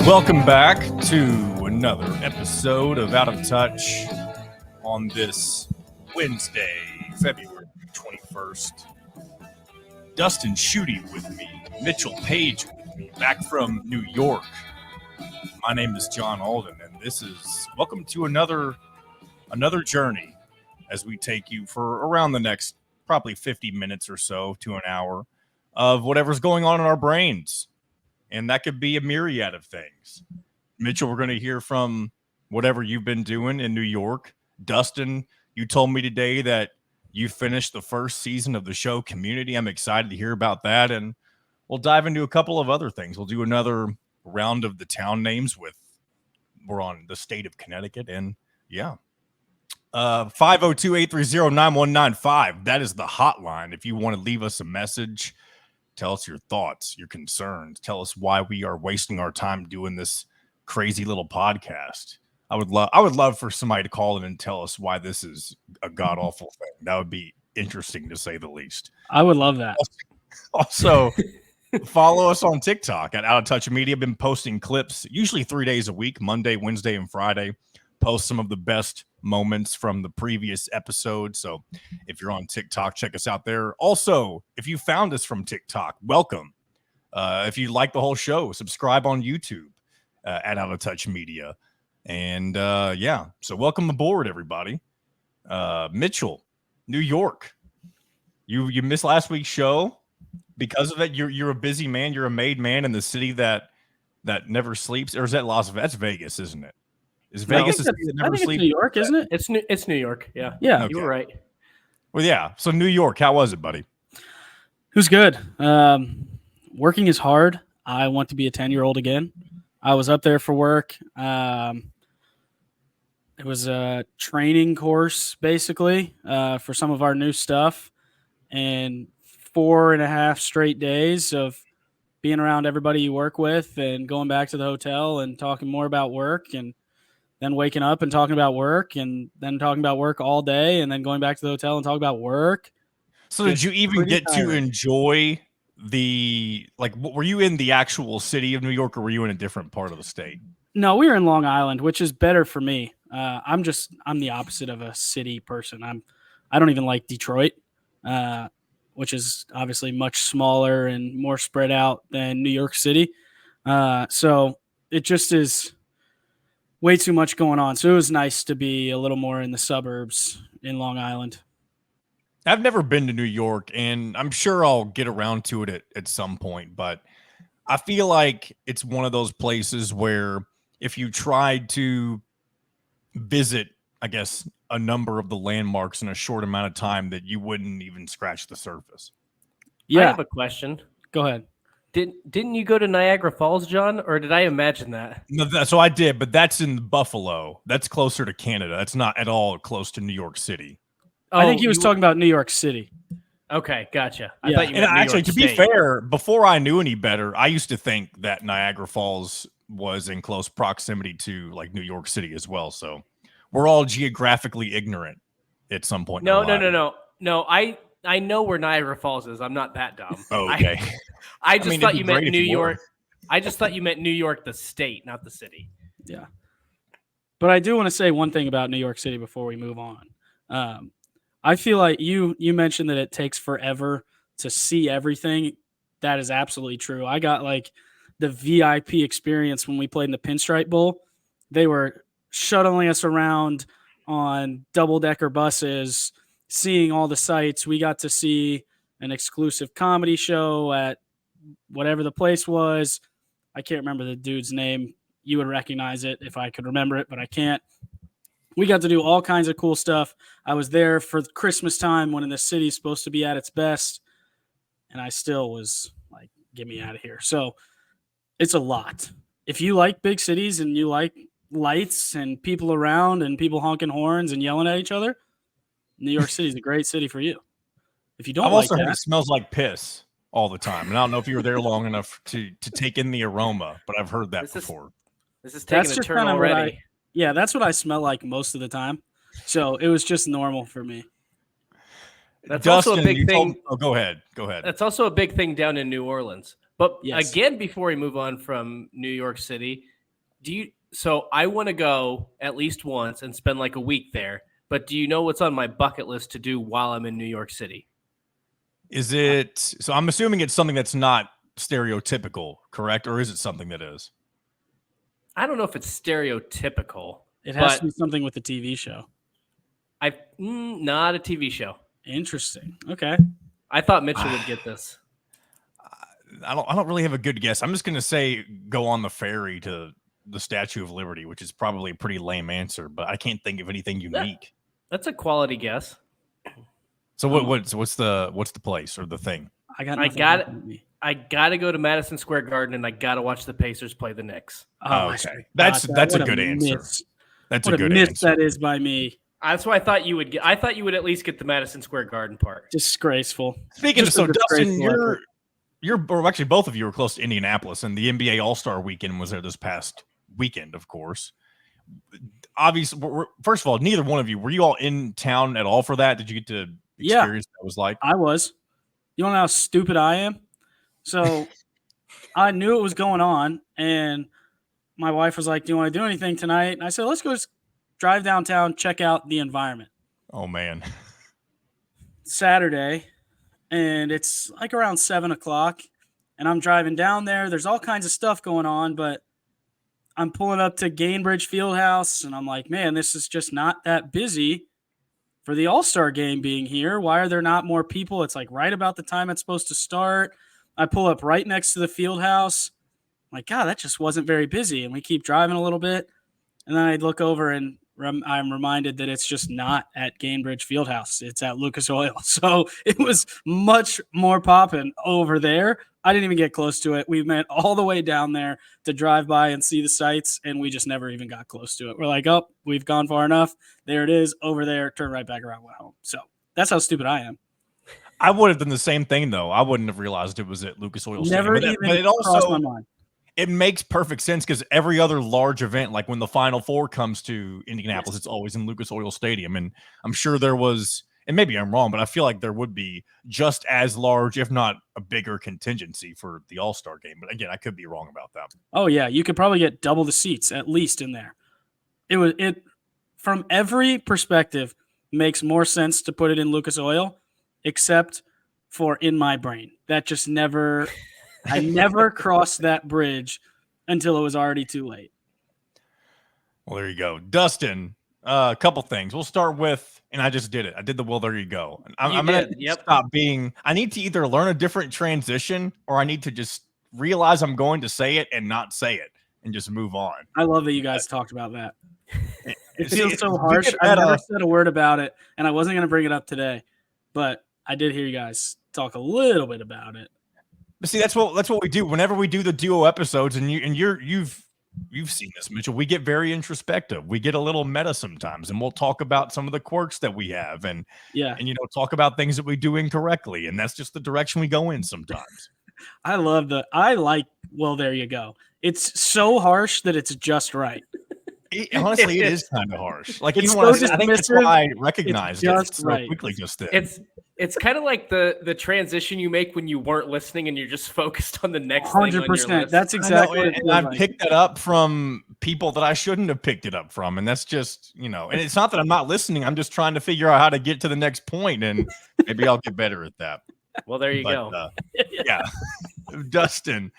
Welcome back to another episode of Out of Touch on this Wednesday, February 21st. Dustin Schutte with me, Mitchell Page with me, back from New York. My name is John Alden, and this is welcome to another journey as we take you for around the next probably 50 minutes or so to an hour of whatever's going on in our brains. And that could be a myriad of things. Mitchell, we're going to hear from whatever you've been doing in New York. Dustin, you told me today that you finished the first season of the show Community. I'm excited to hear about that. And we'll dive into a couple of other things. We'll do another round of the town names we're on the state of Connecticut. And yeah. 502-830-9195. That is the hotline. If you want to leave us a message, tell us your thoughts, your concerns. Tell us why we are wasting our time doing this crazy little podcast. I would love for somebody to call in and tell us why this is a god-awful thing. That would be interesting, to say the least. I would love that. Also, follow us on TikTok at Out of Touch Media. I've been posting clips, usually 3 days a week, Monday, Wednesday, and Friday. Post some of the best moments from the previous episode. So if you're on TikTok, check us out there. Also, if you found us from TikTok, welcome. If you like the whole show, subscribe on YouTube at Out of Touch Media. And so welcome aboard, everybody. Mitchell, New York. You missed last week's show because of it. You're a busy man. You're a made man in the city that never sleeps. Or is that That's Vegas, isn't it? Is Vegas a city that never sleeps? It's New York, isn't it? It's New York. Yeah. Yeah. Okay. You were right. Well, yeah. So New York, how was it, buddy? It was good. Working is hard. I want to be a 10-year-old again. I was up there for work. It was a training course, basically, for some of our new stuff. And 4.5 straight days of being around everybody you work with and going back to the hotel and talking more about work, and then waking up and talking about work, and then talking about work all day, and then going back to the hotel and talking about work. So did you even get to enjoy were you in the actual city of New York, or were you in a different part of the state? No, we were in Long Island, which is better for me. I'm the opposite of a city person. I don't even like Detroit, which is obviously much smaller and more spread out than New York City. So it just is way too much going on. So it was nice to be a little more in the suburbs in Long Island. I've never been to New York, and I'm sure I'll get around to it at some point, but I feel like it's one of those places where if you tried to visit, I guess, a number of the landmarks in a short amount of time, that you wouldn't even scratch the surface. Yeah. I have a question. Go ahead. Didn't you go to Niagara Falls, John, or did I imagine that? No, so I did, but that's in Buffalo. That's closer to Canada. That's not at all close to New York City. I think he was talking about New York City. Okay, gotcha. Yeah. I thought you meant New York to State. be fair, before I knew any better, I used to think that Niagara Falls was in close proximity to like New York City as well. So we're all geographically ignorant at some point. No. I know where Niagara Falls is. I'm not that dumb. Oh, okay. I thought you meant New York. I just thought you meant New York, the state, not the city. Yeah. But I do want to say one thing about New York City before we move on. I feel like you mentioned that it takes forever to see everything. That is absolutely true. I got like the VIP experience when we played in the Pinstripe Bowl. They were shuttling us around on double-decker buses, seeing all the sights. We got to see an exclusive comedy show at whatever the place was. I can't remember the dude's name. You would recognize it if I could remember it, but I can't. We got to do all kinds of cool stuff. I was there for Christmas time when the city's supposed to be at its best, and I still was like, get me out of here. So it's a lot. If you like big cities and you like lights and people around and people honking horns and yelling at each other, New York City is a great city for you. If you don't I've also heard that, it smells like piss all the time. And I don't know if you were there long enough to take in the aroma, but I've heard that before. This is taking a turn already. Yeah, that's what I smell like most of the time. So it was just normal for me. That's Dustin, also a big thing. Go ahead. That's also a big thing down in New Orleans. But Yes. again, before we move on from New York City, So I want to go at least once and spend like a week there. But do you know what's on my bucket list to do while I'm in New York City? Is it? So I'm assuming it's something that's not stereotypical, correct? Or is it something that is? I don't know if it's stereotypical. It has to be something with the TV show. Not a TV show. Interesting. Okay. I thought Mitchell would get this. I don't really have a good guess. I'm just going to say go on the ferry to the Statue of Liberty, which is probably a pretty lame answer, but I can't think of anything unique. That's a quality guess. So what's the place or the thing? I got to go to Madison Square Garden, and I got to watch the Pacers play the Knicks. Oh, okay. That's a good answer. That's a good answer. That is by me. That's what I thought you would get. I thought you would at least get the Madison Square Garden part. Disgraceful. Speaking of, so Dustin, or actually both of you were close to Indianapolis, and the NBA All-Star Weekend was there this past weekend, of course. Obviously, first of all, neither one of you, were you all in town at all for that? Did you get to experience what it was like? I was. You don't know how stupid I am? So I knew it was going on, and my wife was like, do you want to do anything tonight? And I said, let's go drive downtown, check out the environment. Oh, man. Saturday, and it's like around 7:00, and I'm driving down there. There's all kinds of stuff going on, but I'm pulling up to Gainbridge Fieldhouse, and I'm like, man, this is just not that busy for the All-Star game being here. Why are there not more people? It's like right about the time it's supposed to start. I pull up right next to the Fieldhouse. I'm like, God, that just wasn't very busy. And we keep driving a little bit, and then I look over and I'm reminded that it's just not at Gainbridge Fieldhouse. It's at Lucas Oil. So it was much more popping over there. I didn't even get close to it. We went all the way down there to drive by and see the sights, and we just never even got close to it. We're like, oh, we've gone far enough. There it is over there. Turn right back around, went home. So that's how stupid I am. I would have done the same thing, though. I wouldn't have realized it was at Lucas Oil Stadium. Never even it also crossed my mind. It makes perfect sense because every other large event, like when the Final Four comes to Indianapolis, it's always in Lucas Oil Stadium. And I'm sure there was, and maybe I'm wrong, but I feel like there would be just as large, if not a bigger contingency for the All-Star game. But again, I could be wrong about that. Oh, yeah. You could probably get double the seats at least in there. It from every perspective makes more sense to put it in Lucas Oil, except for in my brain. That just never... I never crossed that bridge until it was already too late. Well, there you go. Dustin, a couple things. We'll start with, and I just did it. I did the, well, there you go. I'm going to stop being, I need to either learn a different transition or I need to just realize I'm going to say it and not say it and just move on. I love that you guys talked about that. It feels so harsh. I never said a word about it, and I wasn't going to bring it up today, but I did hear you guys talk a little bit about it. But see, that's what we do whenever we do the duo episodes, and you've seen this, Mitchell. We get very introspective. We get a little meta sometimes, and we'll talk about some of the quirks that we have, and talk about things that we do incorrectly, and that's just the direction we go in sometimes. I like. Well, there you go. It's so harsh that it's just right. Honestly, it is kind of harsh. Like it's even so I think that's why I recognized it so quickly just then. It's kind of like the transition you make when you weren't listening and you're just focused on the next 100%. thing on your list. That's exactly and I've picked that up from people that I shouldn't have picked it up from. And that's just, and it's not that I'm not listening. I'm just trying to figure out how to get to the next point, and maybe I'll get better at that. Well, there you go. Yeah. Dustin,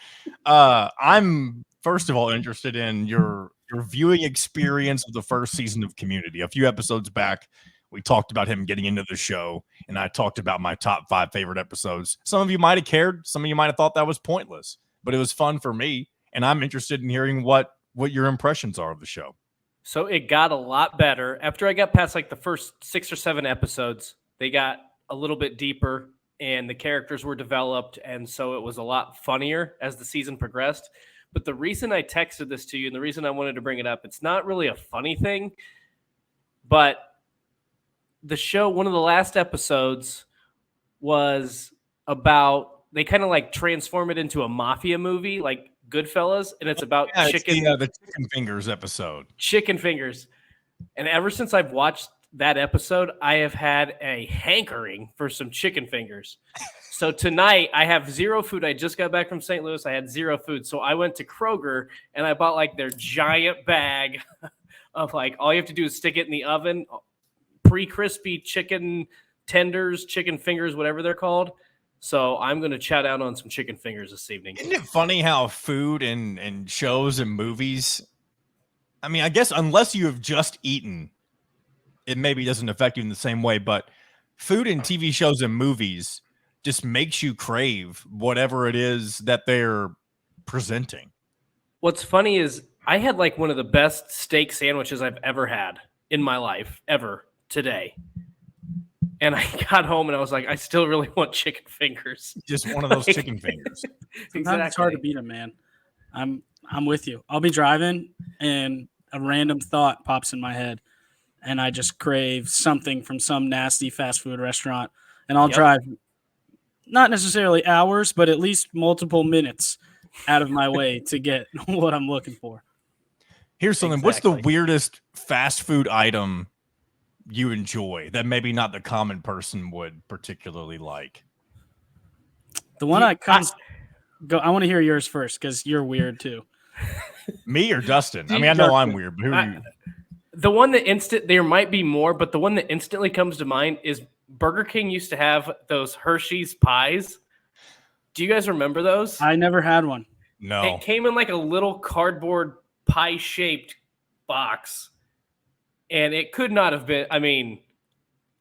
I'm first of all interested in your viewing experience of the first season of Community. A few episodes back, we talked about him getting into the show, and I talked about my top 5 favorite episodes. Some of you might have cared. Some of you might have thought that was pointless, but it was fun for me, and I'm interested in hearing what your impressions are of the show. So it got a lot better. After I got past like the first 6 or 7 episodes, they got a little bit deeper, and the characters were developed, and so it was a lot funnier as the season progressed. But the reason I texted this to you and the reason I wanted to bring it up, it's not really a funny thing, but the show, one of the last episodes was about, they kind of like transform it into a mafia movie, like Goodfellas, and it's about chicken. The Chicken Fingers episode. Chicken Fingers. And ever since I've watched that episode, I have had a hankering for some chicken fingers. So tonight I have zero food. I just got back from St. Louis. I had zero food. So I went to Kroger and I bought like their giant bag of like, all you have to do is stick it in the oven, pre-crispy chicken tenders, chicken fingers, whatever they're called. So I'm going to chow down on some chicken fingers this evening. Isn't it funny how food and shows and movies, I mean, I guess unless you have just eaten, it maybe doesn't affect you in the same way, but food and TV shows and movies just makes you crave whatever it is that they're presenting. What's funny is I had like one of the best steak sandwiches I've ever had in my life, ever, today. And I got home and I was like, I still really want chicken fingers. Just one of those chicken fingers. Sometimes it's hard to beat them, man. I'm with you. I'll be driving and a random thought pops in my head and I just crave something from some nasty fast food restaurant. And I'll drive not necessarily hours, but at least multiple minutes out of my way to get what I'm looking for. Here's something. What's the weirdest fast food item you enjoy that maybe not the common person would particularly like? The one I want to hear yours first because you're weird too. Me or Dustin? I mean, I know I'm weird, but who are you? The one that there might be more, but the one that instantly comes to mind is Burger King used to have those Hershey's pies. Do you guys remember those? I never had one. No. It came in like a little cardboard pie-shaped box. And it could not have been, I mean,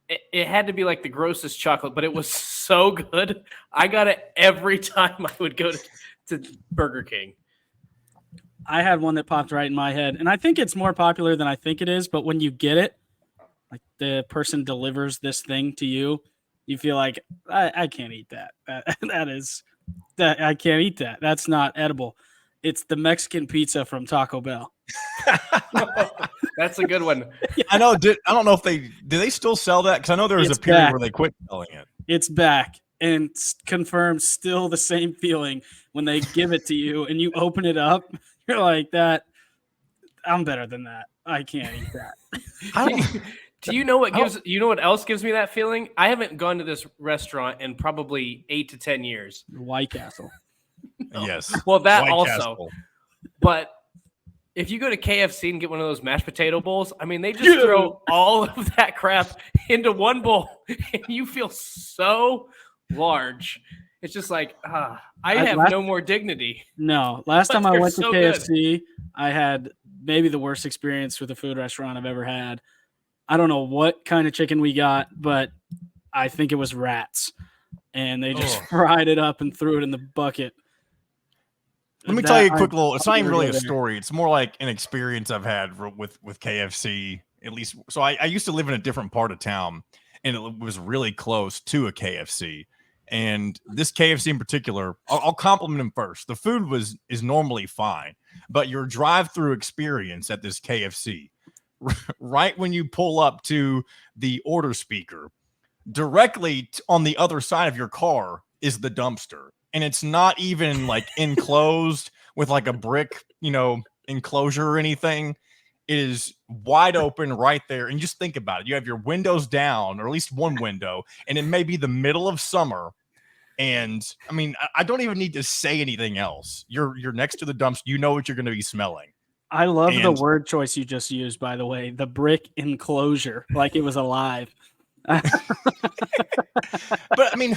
it had to be like the grossest chocolate, but it was so good. I got it every time I would go to Burger King. I had one that popped right in my head, and I think it's more popular than I think it is, but when you get it, like the person delivers this thing to you, you feel like, I can't eat that. I can't eat that. That's not edible. It's the Mexican pizza from Taco Bell. That's a good one. I know. I don't know if do they still sell that? Because I know there was a period where they quit selling it. It's back and confirmed still the same feeling when they give it to you and you open it up. You're like, that. I'm better than that. I can't eat that. Do you know what what else gives me that feeling? I haven't gone to this restaurant in probably 8 to 10 years. White Castle. Yes. Well, that White also. Castle. But if you go to KFC and get one of those mashed potato bowls, I mean, they just throw all of that crap into one bowl, and you feel so large. It's just like, I have no more dignity. No. Last time I went to KFC, I had maybe the worst experience with a food restaurant I've ever had. I don't know what kind of chicken we got, but I think it was rats. And they just fried it up and threw it in the bucket. Let me tell you a quick little, it's not even really a story. It's more like an experience I've had with KFC, at least. So I used to live in a different part of town, and it was really close to a KFC. And this KFC in particular, I'll compliment them first. The food is normally fine, but your drive-through experience at this KFC, right when you pull up to the order speaker, directly on the other side of your car is the dumpster. And it's not even like enclosed with like a brick, enclosure or anything. It is wide open right there. And just think about it. You have your windows down, or at least one window, and it may be the middle of summer. And I mean, I don't even need to say anything else. You're next to the dumpster. You know what you're going to be smelling. I love the word choice you just used, by the way. The brick enclosure, like it was alive. But I mean,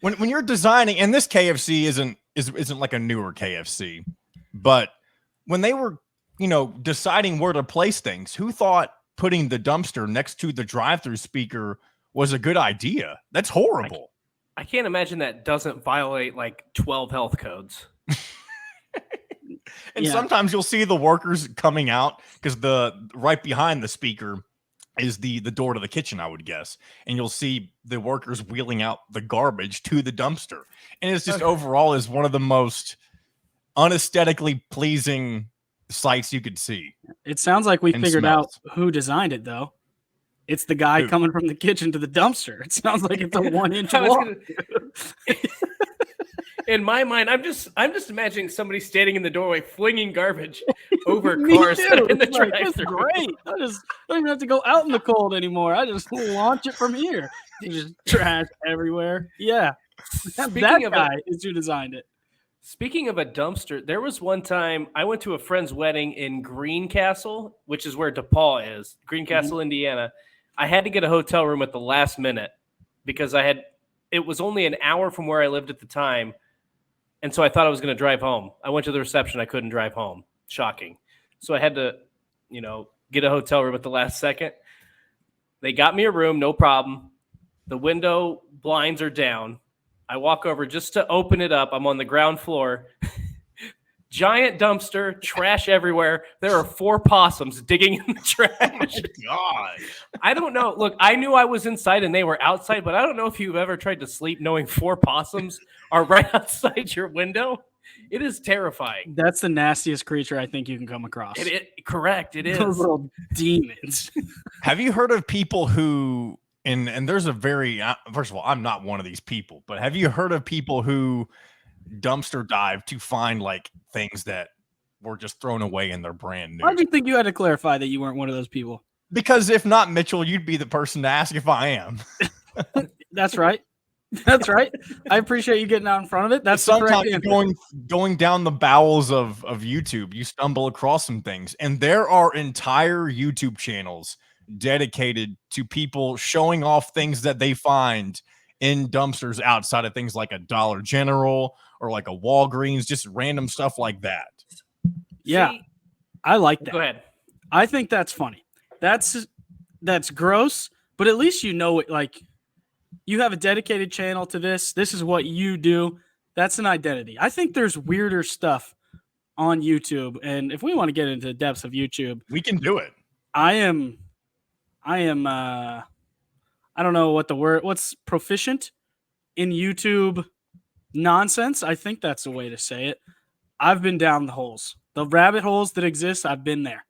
when you're designing, and this KFC isn't like a newer KFC, but when they were, deciding where to place things, who thought putting the dumpster next to the drive-through speaker was a good idea? That's horrible. I can't imagine that doesn't violate like 12 health codes. And sometimes you'll see the workers coming out because right behind the speaker is the door to the kitchen, I would guess. And you'll see the workers wheeling out the garbage to the dumpster. And it's just overall is one of the most unesthetically pleasing sights you could see. It sounds like we figured out who designed it, though. It's the guy coming from the kitchen to the dumpster. It sounds like it's a 1-inch walk. In my mind, I'm just imagining somebody standing in the doorway flinging garbage over cars that are in the It's like, drive-thru. it's great. I don't even have to go out in the cold anymore. I just launch it from here. There's just trash everywhere. Yeah. That guy is who designed it. Speaking of a dumpster, there was one time I went to a friend's wedding in Greencastle, which is where DePaul is, Greencastle, Indiana. I had to get a hotel room at the last minute because it was only an hour from where I lived at the time. And so I thought I was going to drive home. I went to the reception. I couldn't drive home. Shocking. So I had to, get a hotel room at the last second. They got me a room, no problem. The window blinds are down. I walk over just to open it up. I'm on the ground floor. Giant dumpster, trash everywhere. There are 4 possums digging in the trash. Oh my God. I don't know. Look, I knew I was inside and they were outside, but I don't know if you've ever tried to sleep knowing 4 possums are right outside your window. It is terrifying. That's the nastiest creature I think you can come across. Correct. It is. Those little demons. Have you heard of people who, and there's a very, first of all, I'm not one of these people, but have you heard of people who dumpster dive to find like things that were just thrown away and they're brand new? Why do you think you had to clarify that you weren't one of those people? Because if not, Mitchell, you'd be the person to ask if I am. That's right. That's right. I appreciate you getting out in front of it. That's sometimes going down the bowels of YouTube, you stumble across some things, and there are entire YouTube channels dedicated to people showing off things that they find in dumpsters outside of things like a Dollar General or like a Walgreens, just random stuff like that. Yeah. See, I like that. Go ahead. I think that's funny. That's gross, but at least you know it. Like, you have a dedicated channel to this. This is what you do. That's an identity. I think there's weirder stuff on YouTube, and if we want to get into the depths of YouTube, we can do it. I am I don't know what's proficient in YouTube nonsense. I think that's the way to say it. I've been down the holes. The rabbit holes that exist, I've been there.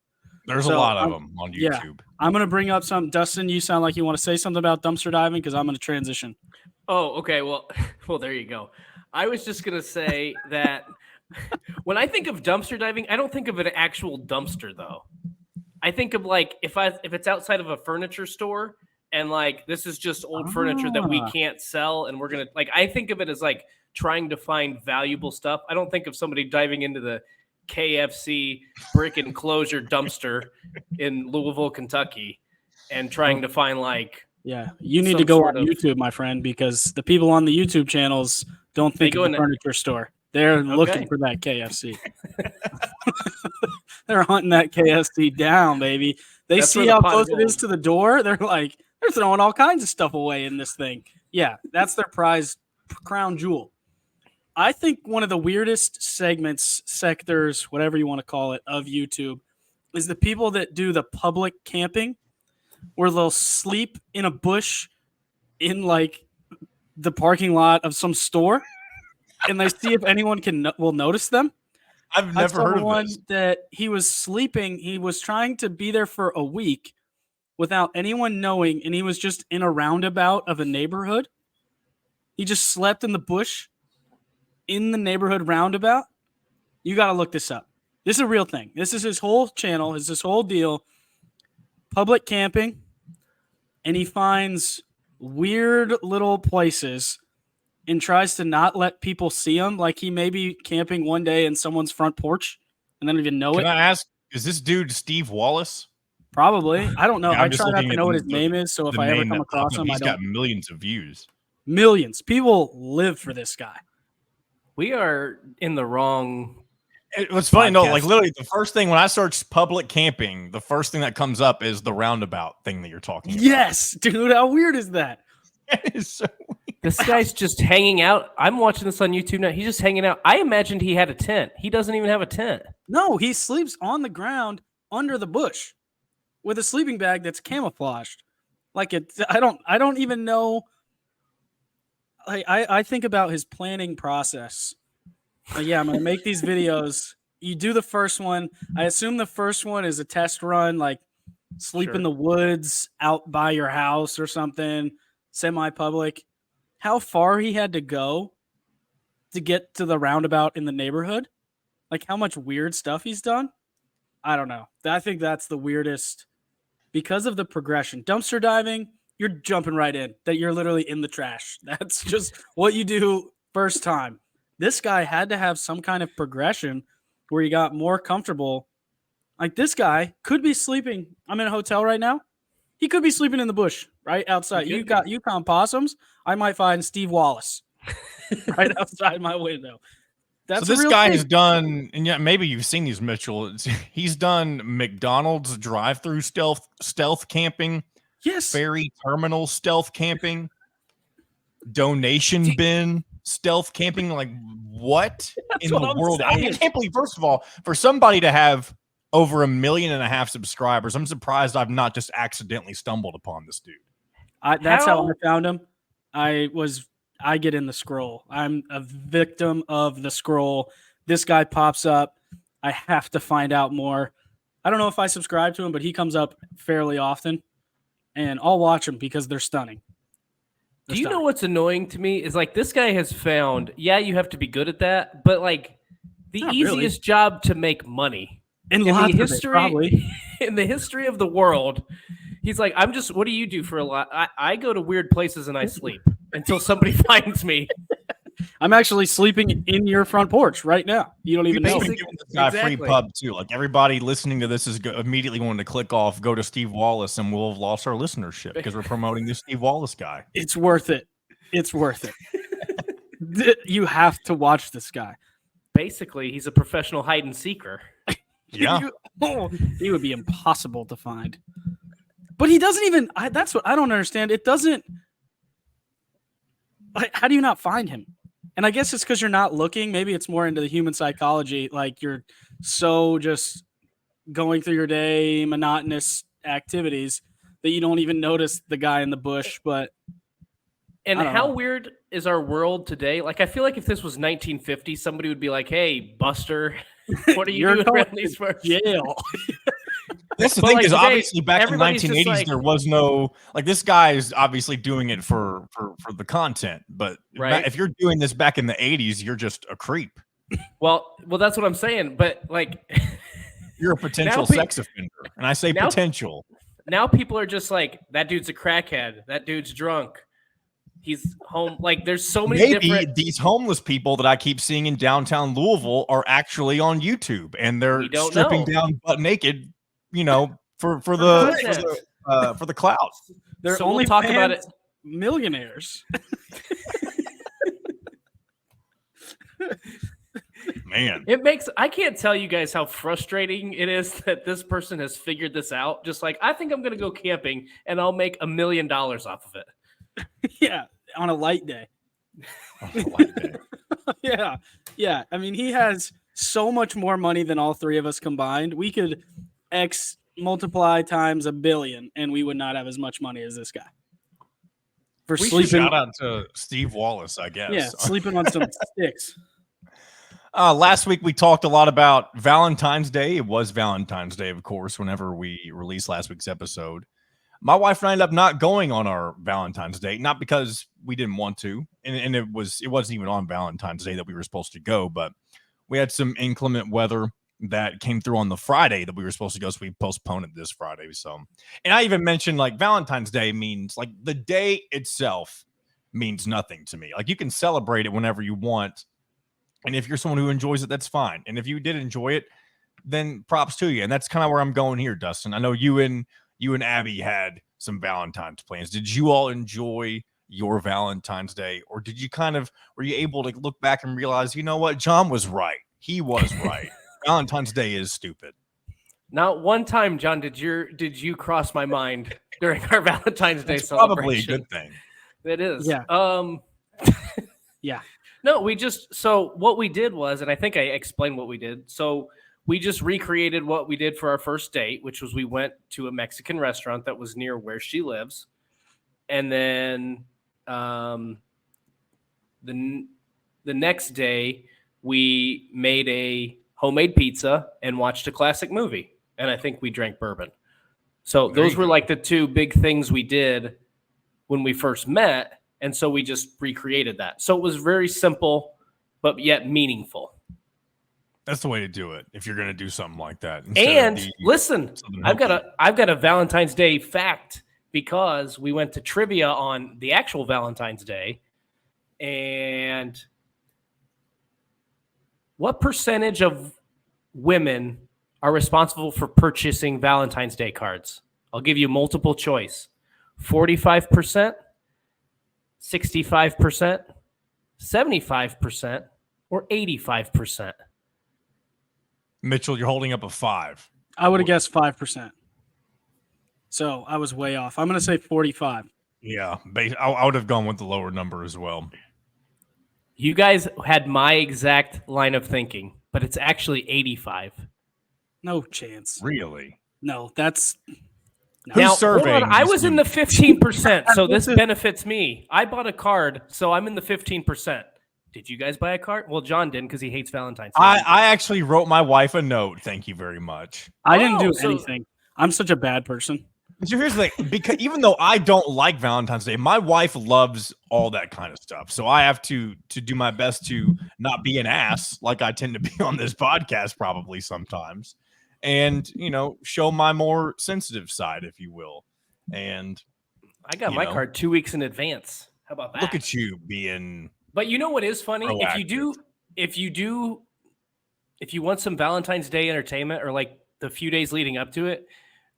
There's a lot of them on YouTube. Yeah, I'm going to bring up some. Dustin, you sound like you want to say something about dumpster diving because I'm going to transition. Oh, okay. Well, there you go. I was just going to say that when I think of dumpster diving, I don't think of an actual dumpster, though. I think of like if it's outside of a furniture store and like this is just old furniture that we can't sell and we're going to like I think of it as like trying to find valuable stuff. I don't think of somebody diving into the KFC brick enclosure dumpster in Louisville, Kentucky, and trying to find like you need to go on YouTube, my friend, because the people on the YouTube channels don't think of the furniture store. They're looking for that KFC. They're hunting that KFC down, baby. They see how close it is to the door. They're like, they're throwing all kinds of stuff away in this thing. Yeah, that's their prize crown jewel. I think one of the weirdest sectors, whatever you want to call it, of YouTube is the people that do the public camping where they'll sleep in a bush in like the parking lot of some store and they see if anyone will notice them. I've never heard of one this. That he was sleeping. He was trying to be there for a week without anyone knowing, and he was just in a roundabout of a neighborhood. He just slept in the bush in the neighborhood roundabout. You got to look this up. This is a real thing. This is his whole channel. Is this whole deal. Public camping, and he finds weird little places and tries to not let people see him. Like he may be camping one day in someone's front porch and they don't even know it. Can I ask, is this dude Steve Wallace? Probably. I don't know. Yeah, I try not to know what his name is, so if I ever come across him, he's got millions of views. Millions. People live for this guy. We are in the wrong. It was funny. No, like literally the first thing when I search public camping, the first thing that comes up is the roundabout thing that you're talking about. Yes, dude. How weird is that? It is so weird. This guy's just hanging out. I'm watching this on YouTube now. He's just hanging out. I imagined he had a tent. He doesn't even have a tent. No, he sleeps on the ground under the bush with a sleeping bag that's camouflaged. Like it. I don't even know. Like I think about his planning process. Like, yeah, I'm gonna make these videos. You do the first one. I assume the first one is a test run, like sleep in the woods out by your house or something, semi-public. How far he had to go to get to the roundabout in the neighborhood. Like how much weird stuff he's done. I don't know. I think that's the weirdest because of the progression. Dumpster diving, you're jumping right in. That you're literally in the trash. That's just what you do first time. This guy had to have some kind of progression where he got more comfortable. Like this guy could be sleeping. I'm in a hotel right now. He could be sleeping in the bush right outside. You found possums. I might find Steve Wallace right outside my window. That's so this guy has done, and yet maybe you've seen these, Mitchell. He's done McDonald's drive-thru stealth camping, yes, ferry terminal stealth camping, donation bin stealth camping. Like what in the world? I can't believe. First of all, for somebody to have over 1.5 million subscribers, I'm surprised I've not just accidentally stumbled upon this dude. That's how I found him. I get in the scroll. I'm a victim of the scroll. This guy pops up. I have to find out more. I don't know if I subscribe to him, but he comes up fairly often, and I'll watch him because they're stunning. Do you know what's annoying to me is like this guy has found, you have to be good at that, but like the easiest job to make money in the history, probably. In the history of the world. He's like, what do you do for a lot? I go to weird places and I sleep until somebody finds me. I'm actually sleeping in your front porch right now. You don't even know. Giving this guy free pub too. Like everybody listening to this is immediately wanting to click off, go to Steve Wallace, and we'll have lost our listenership because we're promoting this Steve Wallace guy. It's worth it. It's worth it. You have to watch this guy. Basically, he's a professional hide and seeker. Yeah, he would be impossible to find. But he doesn't even. That's what I don't understand. It doesn't. How do you not find him? And I guess it's because you're not looking. Maybe it's more into the human psychology. Like you're so just going through your day, monotonous activities that you don't even notice the guy in the bush. But how weird is our world today? Like I feel like if this was 1950, somebody would be like, "Hey, Buster, what are you doing around these first jail?" That's the thing is obviously back in the 1980s there was no like this guy is obviously doing it for the content, but if you're doing this back in the 80s, you're just a creep. Well, that's what I'm saying. But like, you're a potential sex offender, and I say potential. Now people are just like, that dude's a crackhead. That dude's drunk. He's home. Like, there's so many different. These homeless people that I keep seeing in downtown Louisville are actually on YouTube, and they're stripping down butt naked. You know, for the clout. They're only talking about it. Millionaires. Man, I can't tell you guys how frustrating it is that this person has figured this out. Just like, I think I'm going to go camping and I'll make $1 million off of it. Yeah, on a light day. Yeah. I mean, he has so much more money than all three of us combined. We could X multiply times 1 billion, and we would not have as much money as this guy. For sleeping, shout out to Steve Wallace, I guess. Yeah, sleeping on some sticks. Last week we talked a lot about Valentine's Day. It was Valentine's Day, of course, whenever we released last week's episode. My wife and I ended up not going on our Valentine's Day, not because we didn't want to, and it wasn't even on Valentine's Day that we were supposed to go, but we had some inclement weather that came through on the Friday that we were supposed to go, so we postponed it this Friday. So, and I even mentioned like Valentine's Day means like the day itself means nothing to me. Like you can celebrate it whenever you want, and if you're someone who enjoys it, that's fine. And if you did enjoy it, then props to you. And that's kind of where I'm going here, Dustin. I know you and Abby had some Valentine's plans. Did you all enjoy your Valentine's Day, or were you able to look back and realize, you know what, John was right. He was right. Valentine's Day is stupid. Not one time, John, did you cross my mind during our Valentine's Day celebration. Probably a good thing. It is. Yeah. Yeah. No, so what we did was, and I think I explained what we did. So we just recreated what we did for our first date, which was we went to a Mexican restaurant that was near where she lives. And then the next day we made a homemade pizza and watched a classic movie. And I think we drank bourbon. So those were like the two big things we did when we first met. And so we just recreated that. So it was very simple. but yet meaningful. That's the way to do it if you're going to do something like that. And listen, I've got a Valentine's Day fact because we went to trivia on the actual Valentine's Day. And what percentage of women are responsible for purchasing Valentine's Day cards? I'll give you multiple choice. 45%, 65%, 75%, or 85%. Mitchell, you're holding up a 5. I would have guessed 5%. So I was way off. I'm going to say 45. Yeah, I would have gone with the lower number as well. You guys had my exact line of thinking, but it's actually 85. No chance. Really? No, that's... No. Now, hold on. I was in the 15%, so this benefits me. I bought a card, so I'm in the 15%. Did you guys buy a card? Well, John didn't because he hates Valentine's Day. I actually wrote my wife a note. Thank you very much. I didn't do anything. I'm such a bad person. So here's the thing, because even though I don't like Valentine's Day, my wife loves all that kind of stuff. So I have to do my best to not be an ass like I tend to be on this podcast probably sometimes. And, show my more sensitive side, if you will. And I got my card 2 weeks in advance. How about that? Look at you being... But you know what is funny? Proactive. If you want some Valentine's Day entertainment or like the few days leading up to it,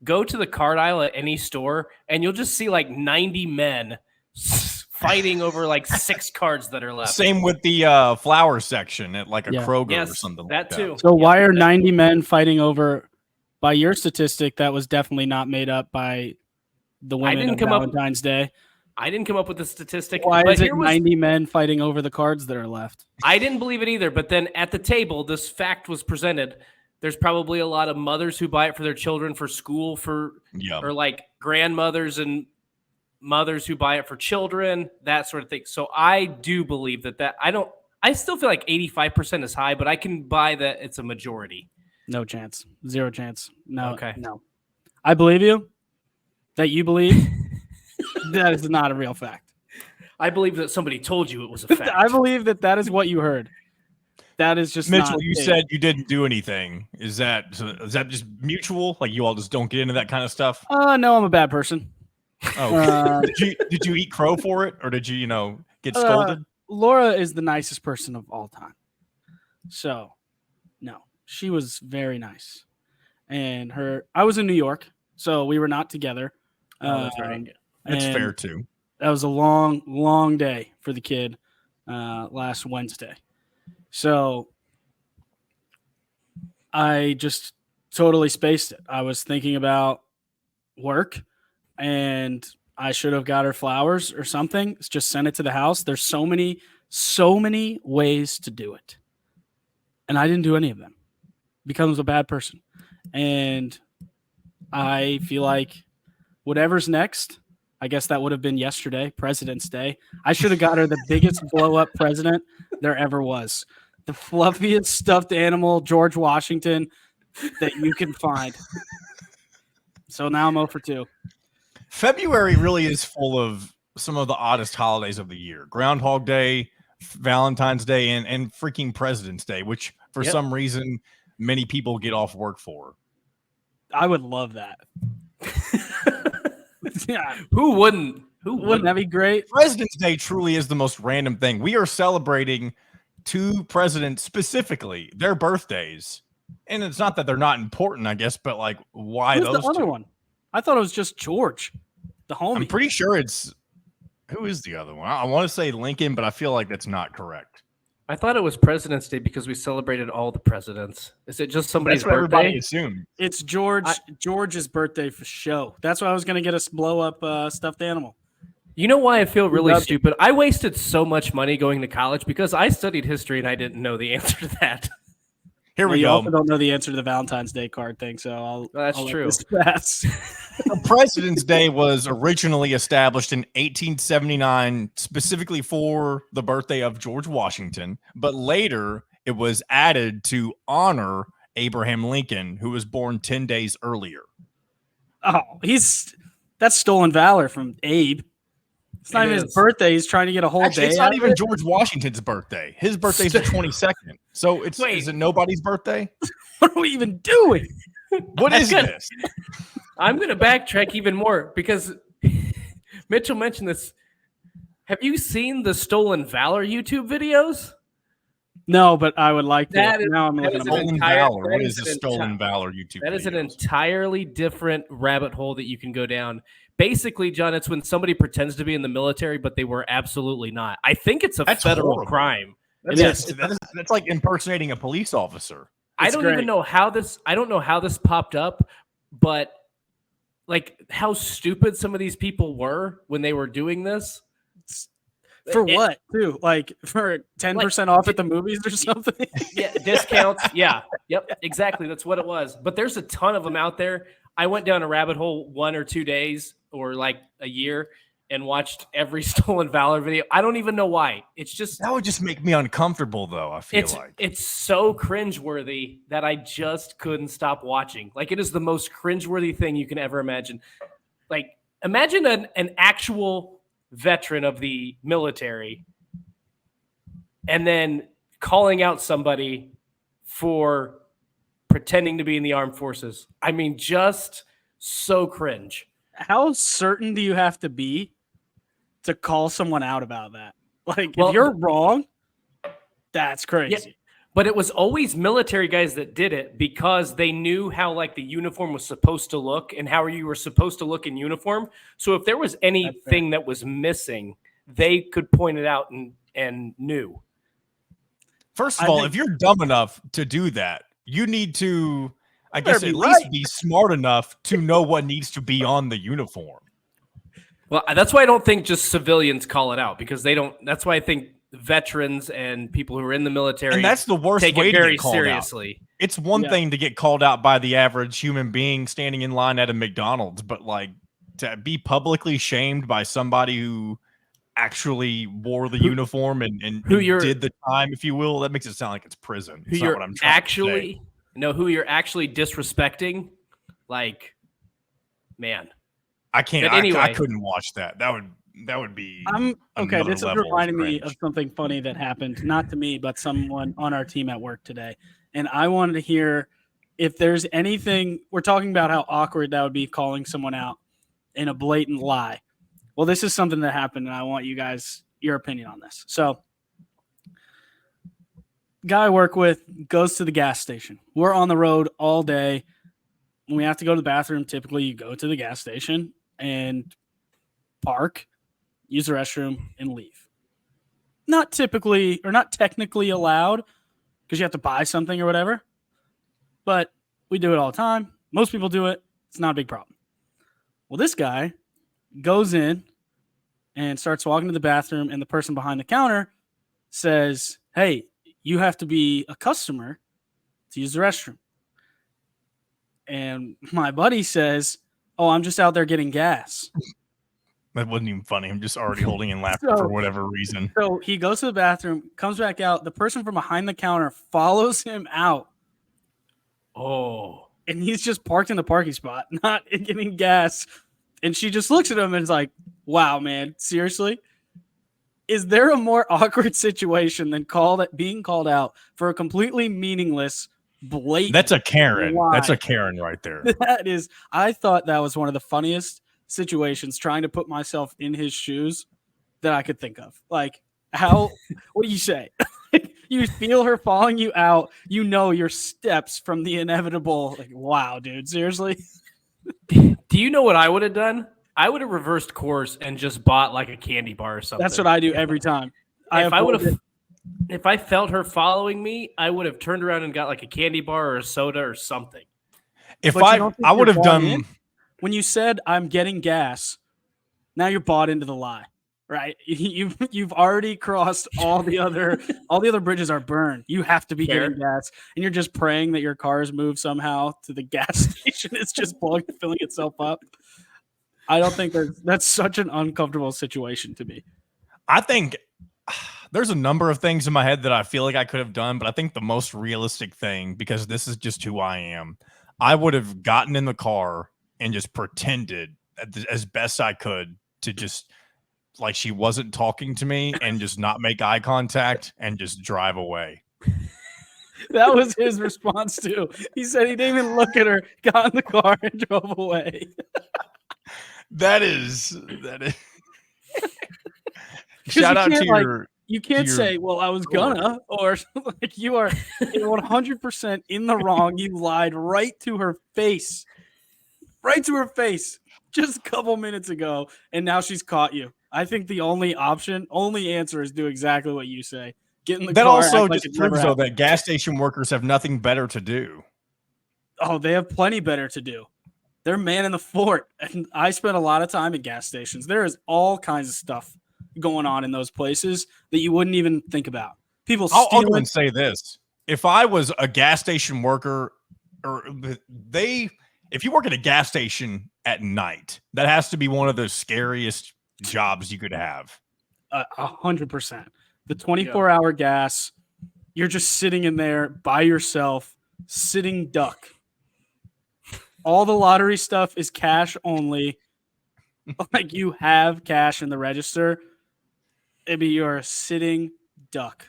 go to the card aisle at any store and you'll just see like 90 men fighting over like 6 cards that are left. Same with the flower section at like a Kroger or something like that. That too. So why are 90 men fighting over, by your statistic, that was definitely not made up by the women of Valentine's Day. I didn't come up with the statistic. Why is it 90 men fighting over the cards that are left? I didn't believe it either. But then at the table, this fact was presented. There's probably a lot of mothers who buy it for their children for school, or like grandmothers and mothers who buy it for children, that sort of thing. So I do believe that I still feel like 85% is high, but I can buy that it's a majority. No chance. 0 chance. No. Okay. No. I believe you. That you believe. That is not a real fact. I believe that somebody told you it was a fact. I believe that is what you heard. That is just Mitchell. You said you didn't do anything. Is that just mutual? Like you all just don't get into that kind of stuff? No, I'm a bad person. Oh, did you eat crow for it, or did you get scolded? Laura is the nicest person of all time. So, no, she was very nice, and I was in New York, so we were not together. That's right. That's fair too. That was a long, long day for the kid last Wednesday. So I just totally spaced it. I was thinking about work, and I should have got her flowers or something. Just send it to the house. There's so many ways to do it. And I didn't do any of them because I was a bad person. And I feel like whatever's next, I guess that would have been yesterday, President's Day. I should have got her the biggest blow-up president there ever was. The fluffiest stuffed animal, George Washington, that you can find. So now I'm 0 for 2. February really is full of some of the oddest holidays of the year. Groundhog Day, Valentine's Day, and freaking President's Day, which for some reason many people get off work for. I would love that. Yeah. Who wouldn't? Wouldn't that be great? President's Day truly is the most random thing. We are celebrating 2 presidents specifically, their birthdays. And it's not that they're not important, I guess, but like, why Who's those the other 2? one? I thought it was just George, the homie. I'm pretty sure who is the other one? I want to say Lincoln, but I feel like that's not correct. I thought it was President's Day because we celebrated all the presidents. Is it just somebody's That's what birthday? everybody assumed. It's George's birthday for show. That's why I was going to get a blow-up stuffed animal. You know why I feel really stupid? I wasted so much money going to college because I studied history and I didn't know the answer to that. Here we You go. also don't know the answer to the Valentine's Day card thing, so That's I'll let true. this pass. President's Day was originally established in 1879 specifically for the birthday of George Washington, but later it was added to honor Abraham Lincoln, who was born 10 days earlier. Oh, that's stolen valor from Abe. It's not even his birthday. He's trying to get a whole Actually, day. it's not even George Washington's birthday. His birthday's the 22nd. So is it nobody's birthday? What are we even doing? What is this? I'm going to backtrack even more because Mitchell mentioned this. Have you seen the Stolen Valor YouTube videos? No, but I would like to. Now I'm looking at Stolen Valor. What is the Stolen Valor YouTube That is an videos? entirely different rabbit hole that you can go down. Basically, John, it's when somebody pretends to be in the military, but they were absolutely not. I think it's a federal crime. That's like impersonating a police officer. I don't even know how this. I don't know how this popped up, but like how stupid some of these people were when they were doing this. For what, too? Like for 10% off at the movies or something? Yeah, discounts. Yeah, yep, exactly. That's what it was. But there's a ton of them out there. I went down a rabbit hole 1 or 2 days or like a year and watched every Stolen Valor video. I don't even know why. It's just that would just make me uncomfortable, though. I feel like it's so cringeworthy that I just couldn't stop watching. Like it is the most cringeworthy thing you can ever imagine. Like imagine an actual veteran of the military and then calling out somebody for pretending to be in the armed forces. I mean, just so cringe. How certain do you have to be to call someone out about that? Like, if you're wrong, that's crazy. Yeah, but it was always military guys that did it because they knew how like the uniform was supposed to look and how you were supposed to look in uniform. So if there was anything that was missing, they could point it out and knew. First of all, if you're dumb enough to do that, you need to, I guess, at least be smart enough to know what needs to be on the uniform. Well, that's why I don't think just civilians call it out because they don't. That's why I think veterans and people who are in the military, and that's the worst take way it very to get called seriously. Out. It's one thing to get called out by the average human being standing in line at a McDonald's, but like to be publicly shamed by somebody who actually wore the uniform and who did the time, if you will, that makes it sound like it's prison. It's not what I'm trying to say. Who you're actually disrespecting. Like, man, I can't. Anyway, I couldn't watch that. That would be. Okay, this is reminding me of something funny that happened, not to me, but someone on our team at work today. And I wanted to hear if there's anything. We're talking about how awkward that would be calling someone out in a blatant lie. Well, this is something that happened, and I want you guys your opinion on this. So, guy I work with goes to the gas station. We're on the road all day. When we have to go to the bathroom, typically you go to the gas station and park, use the restroom, and leave. Not typically or not technically allowed because you have to buy something or whatever, but we do it all the time. Most people do it. It's not a big problem. Well, this guy goes in and starts walking to the bathroom, and the person behind the counter says, "Hey, you have to be a customer to use the restroom." And my buddy says, "Oh, I'm just out there getting gas." That wasn't even funny. I'm just already holding in laughter for whatever reason. So he goes to the bathroom, comes back out. The person from behind the counter follows him out. Oh. And he's just parked in the parking spot, not getting gas. And she just looks at him and is like, "Wow, man, seriously? Is there a more awkward situation than being called out for a completely meaningless, blatant?" That's a Karen. lie? That's a Karen right there. That is. I thought that was one of the funniest situations, trying to put myself in his shoes, that I could think of. Like, what do you say? You feel her following you out. You know your steps from the inevitable. Like, wow, dude, seriously? Do you know what I would have done? I would have reversed course and just bought like a candy bar or something. That's what I do every time. If I felt her following me, I would have turned around and got like a candy bar or a soda or something. I would have done when you said I'm getting gas, now you're bought into the lie, right? You've already crossed all the other bridges are burned. You have to be getting gas, and you're just praying that your cars move somehow to the gas station. It's just filling itself up. I don't think that's such an uncomfortable situation to me. I think there's a number of things in my head that I feel like I could have done, but I think the most realistic thing, because this is just who I am, I would have gotten in the car and just pretended as best I could to just like she wasn't talking to me and just not make eye contact and just drive away. That was his response too. He said he didn't even look at her, got in the car, and drove away. That is. Shout out to your. You can't say, "Well, I was gonna," or like you are 100% in the wrong. You lied right to her face, just a couple minutes ago, and now she's caught you. I think the only answer is do exactly what you say. Get in the car. That also like just proves though that gas station workers have nothing better to do. Oh, they have plenty better to do. They're man in the fort, and I spent a lot of time at gas stations. There is all kinds of stuff going on in those places that you wouldn't even think about. People stealing. I'll go and say this. If I was a gas station worker, if you work at a gas station at night, that has to be one of the scariest jobs you could have. 100%. The 24-hour gas, you're just sitting in there by yourself, sitting duck. All the lottery stuff is cash only. Like you have cash in the register. Maybe you're a sitting duck.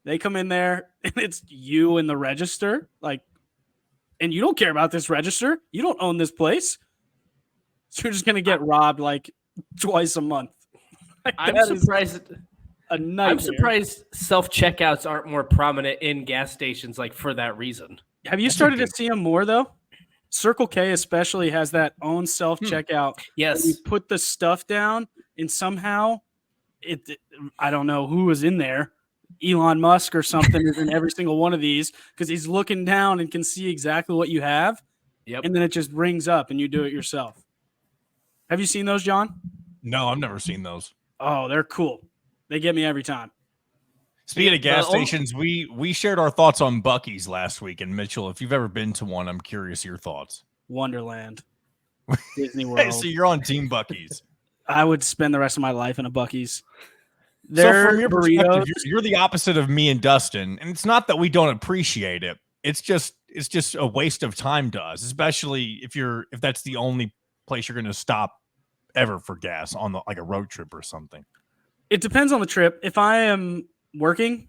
They come in there and it's you in the register. Like, and you don't care about this register. You don't own this place. So you're just going to get robbed like twice a month. Like, I'm surprised self-checkouts aren't more prominent in gas stations like for that reason. Have you started to see them more though? Circle K especially has that own self-checkout. Yes. You put the stuff down and somehow I don't know who was in there. Elon Musk or something is in every single one of these because he's looking down and can see exactly what you have. Yep. And then it just rings up and you do it yourself. Have you seen those, John? No, I've never seen those. Oh, they're cool. They get me every time. Speaking of gas stations, we shared our thoughts on Buc-ee's last week. And Mitchell, if you've ever been to one, I'm curious your thoughts. Wonderland. Disney World. Hey, so you're on Team Buc-ee's. I would spend the rest of my life in a Buc-ee's. So from your perspective, you're the opposite of me and Dustin. And it's not that we don't appreciate it. It's just a waste of time to us, especially if that's the only place you're going to stop ever for gas on like a road trip or something. It depends on the trip. If I am working,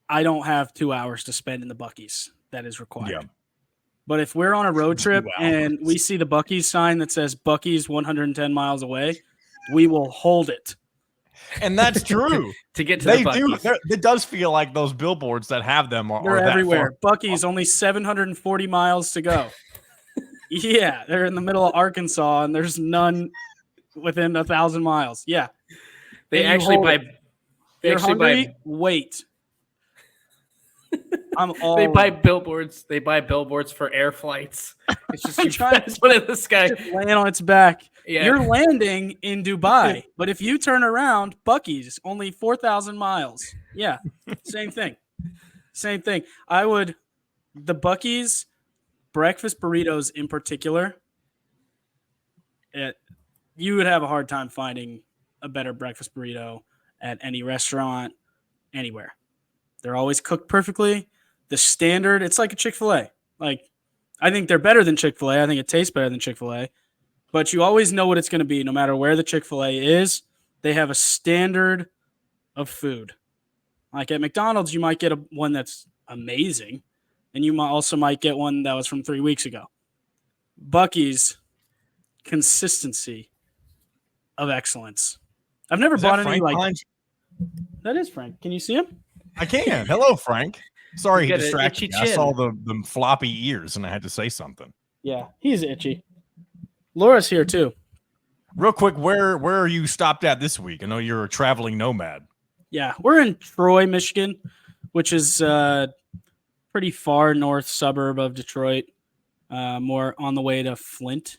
I don't have 2 hours to spend in the Buc-ee's. That is required. Yeah. But if we're on a road trip and we see the Buc-ee's sign that says Buc-ee's 110 miles away, we will hold it. And that's true. To get to the Buc-ee's. It does feel like those billboards that have them are everywhere. Buc-ee's only 740 miles to go. Yeah, they're in the middle of Arkansas, and there's none within 1,000 miles. Yeah. They actually buy wait. They buy billboards. They buy billboards for air flights. It's just you trying to put in the sky, land on its back. Yeah. You're landing in Dubai, but if you turn around, Buc-ee's only 4,000 miles. Yeah, same thing. The Buc-ee's breakfast burritos in particular. You would have a hard time finding a better breakfast burrito at any restaurant, anywhere. They're always cooked perfectly. The standard, it's like a Chick-fil-A. Like, I think they're better than Chick-fil-A. I think it tastes better than Chick-fil-A. But you always know what it's going to be, no matter where the Chick-fil-A is. They have a standard of food. Like at McDonald's, you might get one that's amazing, and you also might get one that was from 3 weeks ago. Buc-ee's, consistency of excellence. I've never bought any like that. Is Frank? Can you see him? I can. Hello, Frank. Sorry, he distracted me. I saw the floppy ears, and I had to say something. Yeah, he's itchy. Laura's here too. Real quick, where are you stopped at this week? I know you're a traveling nomad. Yeah, we're in Troy, Michigan, which is pretty far north suburb of Detroit, more on the way to Flint,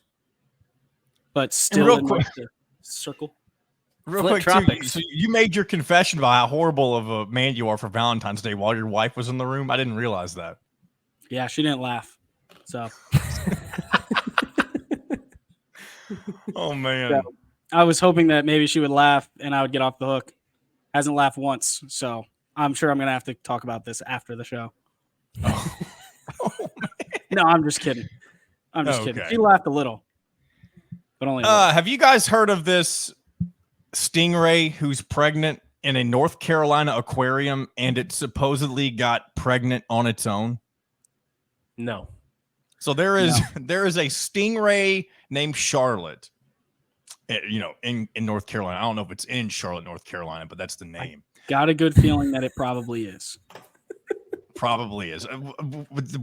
but still in the circle. Real quick, too, so you made your confession about how horrible of a man you are for Valentine's Day while your wife was in the room. I didn't realize that. Yeah, she didn't laugh. So. Oh, man. So, I was hoping that maybe she would laugh and I would get off the hook. Hasn't laughed once, so I'm sure I'm going to have to talk about this after the show. Oh, no, I'm just kidding. Kidding. She laughed a little, but only. Have you guys heard of this stingray who's pregnant in a North Carolina aquarium and it supposedly got pregnant on its own? No. So there is a stingray named Charlotte, in North Carolina. I don't know if it's in Charlotte, North Carolina, but that's the name. Got a good feeling that it probably is. Probably is.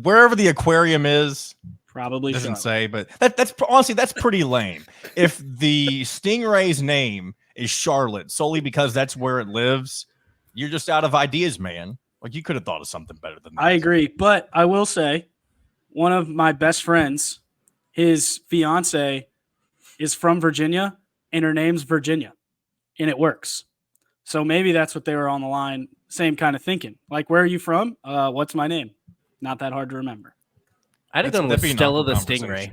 Wherever the aquarium is, Probably doesn't Charlotte. say, but that's honestly, that's pretty lame. If the stingray's name is Charlotte solely because that's where it lives, you're just out of ideas, man. Like, you could have thought of something better than that. I agree, but I will say, one of my best friends, his fiance is from Virginia, and her name's Virginia, and it works. So maybe that's what they were on the line, same kind of thinking. Like, where are you from? What's my name? Not that hard to remember. I'd have gone with Stella the Stingray.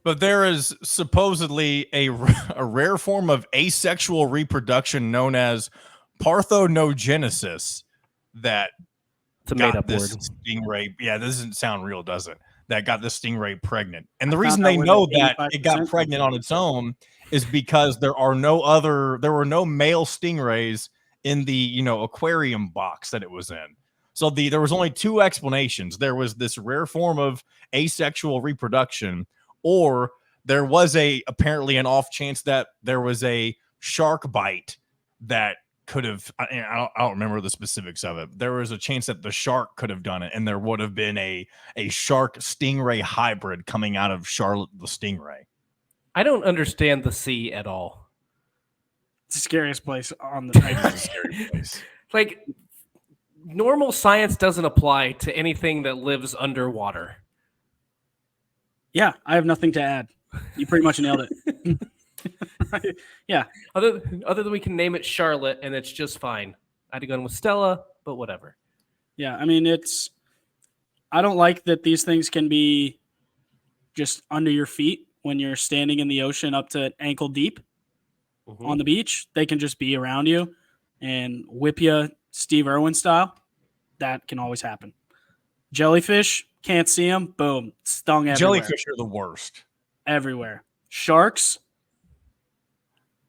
But there is supposedly a rare form of asexual reproduction known as parthenogenesis that It's a got made-up this word. stingray. Yeah, this doesn't sound real, does it? That got this stingray pregnant. And the reason they know that it got pregnant on its own is because there were no male stingrays in the aquarium box that it was in. So there was only two explanations. There was this rare form of asexual reproduction, or there was apparently an off chance that there was a shark bite that could have, I don't remember the specifics of it. There was a chance that the shark could have done it, and there would have been a shark stingray hybrid coming out of Charlotte the Stingray. I don't understand the sea at all. It's the scariest place on the It's a scary place. Like, normal science doesn't apply to anything that lives underwater. Yeah, I have nothing to add. You pretty much nailed it. Yeah. Other than we can name it Charlotte and it's just fine. I'd have gone with Stella, but whatever. Yeah, I mean, I don't like that these things can be just under your feet when you're standing in the ocean up to ankle deep on the beach. They can just be around you and whip you Steve Irwin style. That can always happen. Jellyfish, can't see them. Boom, stung everywhere. Jellyfish are the worst. Everywhere. Sharks,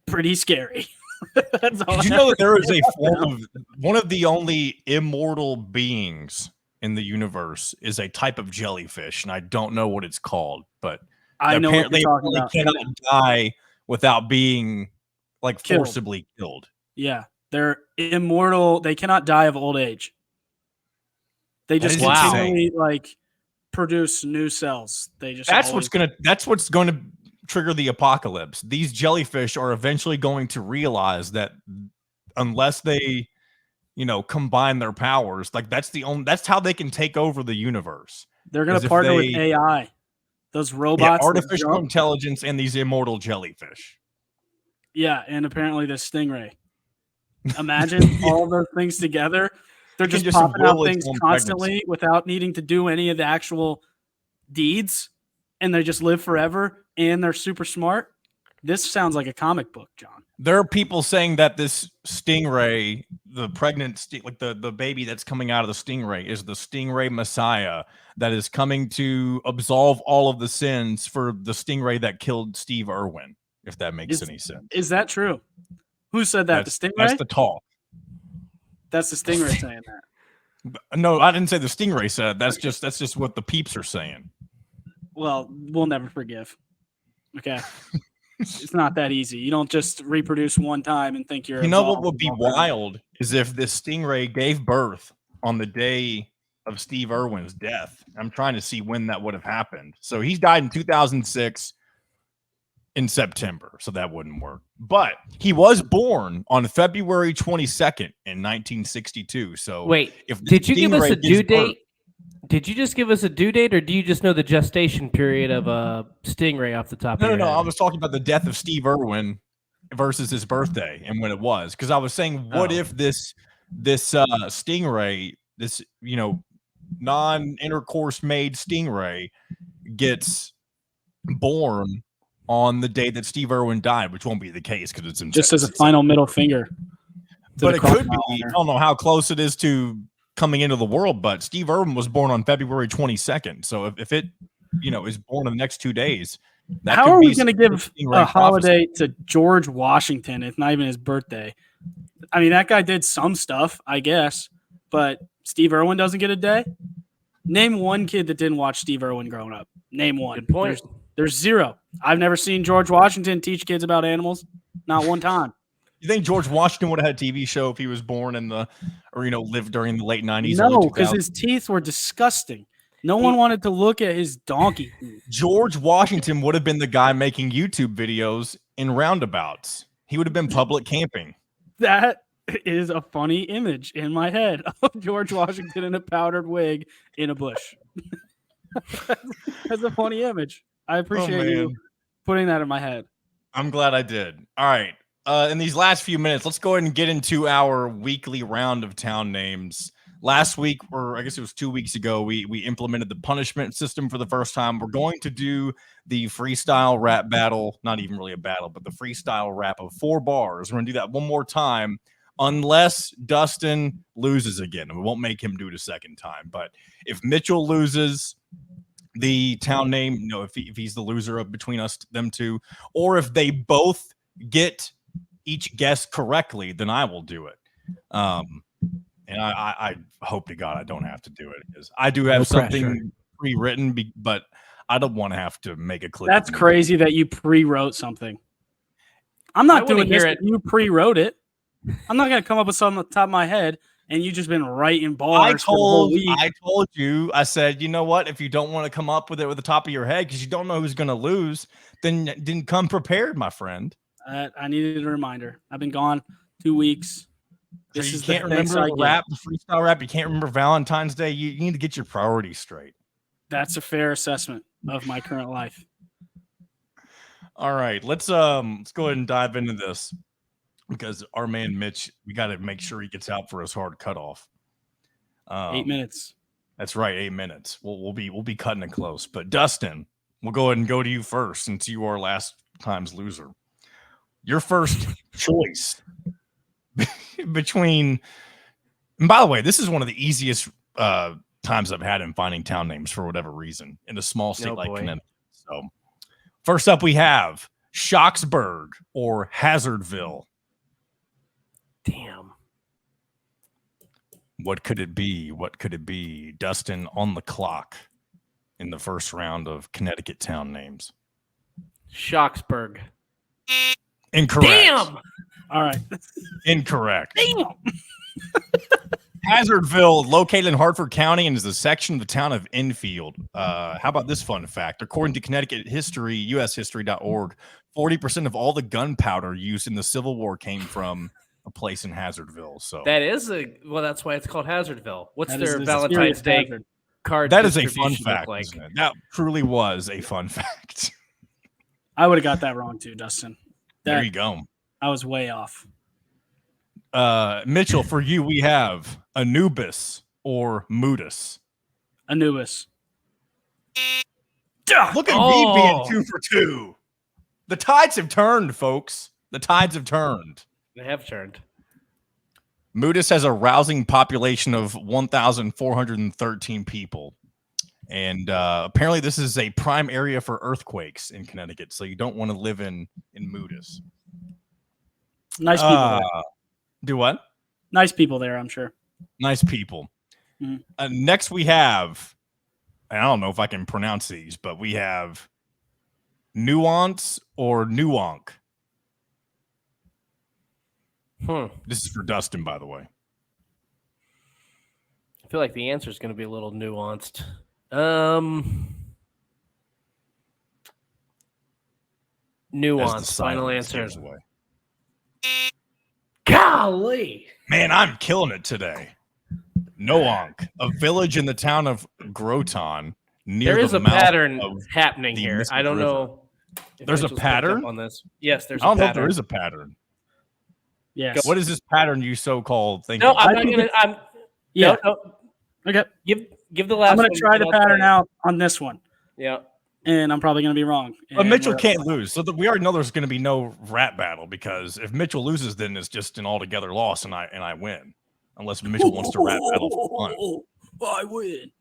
pretty scary. Did you know that there is a form of one of the only immortal beings in the universe is a type of jellyfish, and I don't know what it's called, but I know what they you're talking about. cannot die without being forcibly killed. Yeah, they're immortal. They cannot die of old age. They just continually produce new cells. They just that's what's gonna trigger the apocalypse. These jellyfish are eventually going to realize that unless they combine their powers, that's how they can take over the universe. They're gonna partner with AI. Those robots, artificial intelligence, and these immortal jellyfish. Yeah, and apparently the stingray. Imagine all those things together. They're just popping out things constantly without needing to do any of the actual deeds, and they just live forever, and they're super smart. This sounds like a comic book, John. There are people saying that this stingray, the pregnant, the baby that's coming out of the stingray, is the stingray messiah that is coming to absolve all of the sins for the stingray that killed Steve Irwin, if that makes any sense. Is that true? Who said that? The stingray? That's the talk. That's the stingray saying that. No, I didn't say the stingray said it. That's just what the peeps are saying. Well, we'll never forgive. Okay. It's not that easy. You don't just reproduce one time and think you're. You know what would be wild is if this stingray gave birth on the day of Steve Irwin's death. I'm trying to see when that would have happened. So he died in 2006 in September, so that wouldn't work. But he was born on February 22nd in 1962. So wait, did you give us a due date? Did you just give us a due date, or do you just know the gestation period of a stingray off the top of your head? No. I was talking about the death of Steve Irwin versus his birthday and when it was. Because I was saying, what if this stingray, this non-intercourse made stingray, gets born on the day that Steve Irwin died, which won't be the case because it's in just as a final middle finger. But it could be. I don't know how close it is to coming into the world, but Steve Irwin was born on February 22nd. So if it, is born in the next 2 days, How are we going to give a holiday to George Washington? It's not even his birthday. I mean, that guy did some stuff, I guess, but Steve Irwin doesn't get a day. Name one kid that didn't watch Steve Irwin growing up. Name one. Good point. There's zero. I've never seen George Washington teach kids about animals. Not one time. You think George Washington would have had a TV show if he was born lived during the late 90s? No, because his teeth were disgusting. No one wanted to look at his donkey. George Washington would have been the guy making YouTube videos in roundabouts. He would have been public camping. That is a funny image in my head of George Washington in a powdered wig in a bush. That's a funny image. I appreciate you putting that in my head. I'm glad I did. All right. In these last few minutes, let's go ahead and get into our weekly round of town names. Last week, or I guess it was 2 weeks ago, we implemented the punishment system for the first time. We're going to do the freestyle rap battle, not even really a battle, but the freestyle rap of 4 bars. We're going to do that one more time, unless Dustin loses again. We won't make him do it a second time. But if Mitchell loses the town name, if he's the loser of between them two, or if they both get each guess correctly, then I will do it. And I hope to God I don't have to do it, because I do have something pre-written, but I don't want to have to make a clip. That's crazy that you pre-wrote something. I'm not doing this. You pre-wrote it. I'm not going to come up with something on the top of my head, and you just been writing bars for the whole week. I told you. I said, you know what? If you don't want to come up with it with the top of your head because you don't know who's going to lose, then didn't come prepared, my friend. I needed a reminder. I've been gone 2 weeks. So you can't remember the freestyle rap. You can't remember Valentine's Day. You need to get your priorities straight. That's a fair assessment of my current life. All right, let's go ahead and dive into this, because our man Mitch, we got to make sure he gets out for his hard cutoff. 8 minutes. That's right, 8 minutes. We'll be cutting it close. But Dustin, we'll go ahead and go to you first, since you are last time's loser. Your first choice between, and by the way, this is one of the easiest times I've had in finding town names for whatever reason in a small state like Connecticut. So first up, we have Shocksburg or Hazardville. Damn. What could it be? What could it be? Dustin on the clock in the first round of Connecticut town names. Shocksburg. Incorrect. Damn. All right. Incorrect. Damn. Hazardville, located in Hartford County, and is a section of the town of Enfield. How about this fun fact? According to Connecticut history, ushistory.org, 40% of all the gunpowder used in the Civil War came from a place in Hazardville. So that's why it's called Hazardville. What's their Valentine's Day card? That is a fun fact. Like? That truly was a fun fact. I would have got that wrong too, Dustin. There you go. I was way off. Mitchell, for you, we have Anubis or Moodus. Anubis. Look at me being 2 for 2. The tides have turned, folks. The tides have turned. They have turned. Moodus has a rousing population of 1,413 people. And apparently this is a prime area for earthquakes in Connecticut, so you don't want to live in Moodus. Nice people there. Do what? Nice people there, I'm sure. Nice people. Mm-hmm. Next we have, I don't know if I can pronounce these, but we have Nuance or Nuonk. This is for Dustin, by the way. I feel like the answer is going to be a little nuanced. Nuance. Final answer. Golly. Man, I'm killing it today. Noonk, a village in the town of Groton. There is a pattern happening here. I don't know. There's a pattern on this. Yes, there's. I don't know if there is a pattern. Yes. What is this pattern you so-called think? No, I'm not gonna. Yeah. No. Okay. Give the last. I'm gonna try the pattern out on this one. Yeah. And I'm probably gonna be wrong. But Mitchell can't lose, so we already know there's gonna be no rap battle, because if Mitchell loses, then it's just an altogether loss, and I win, unless Mitchell wants to rap battle for fun. I win.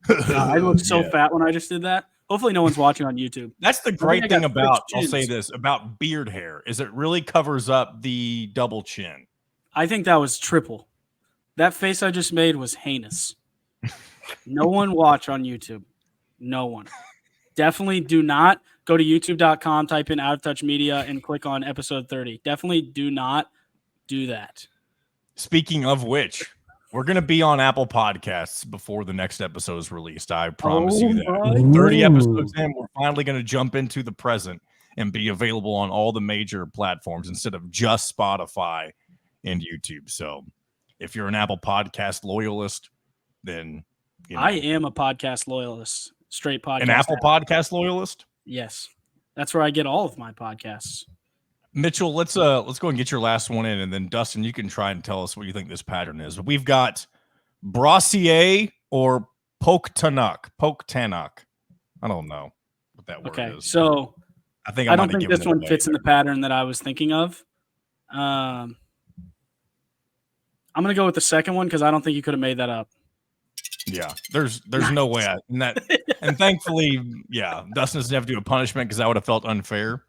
I looked so fat when I just did that. Hopefully, no one's watching on YouTube. That's the I great thing got about, fixed I'll say chins. this, about beard hair, is it really covers up the double chin. I think that was triple. That face I just made was heinous. No one watch on YouTube. No one. Definitely do not go to youtube.com, type in Out of Touch Media, and click on episode 30. Definitely do not do that. Speaking of which, we're going to be on Apple Podcasts before the next episode is released. I promise you that. 30 episodes in, we're finally going to jump into the present and be available on all the major platforms instead of just Spotify and YouTube. So if you're an Apple Podcast loyalist, then I am a podcast loyalist. Straight podcast. An Apple Podcast loyalist? Yes. That's where I get all of my podcasts. Mitchell, let's go and get your last one in, and then Dustin, you can try and tell us what you think this pattern is. We've got Brossier or Poke Tanuk. I don't know what that word is. So I think I don't think this one fits in the pattern that I was thinking of. I'm gonna go with the second one because I don't think you could have made that up. Yeah, there's no way. And thankfully, yeah, Dustin doesn't have to do a punishment because that would have felt unfair.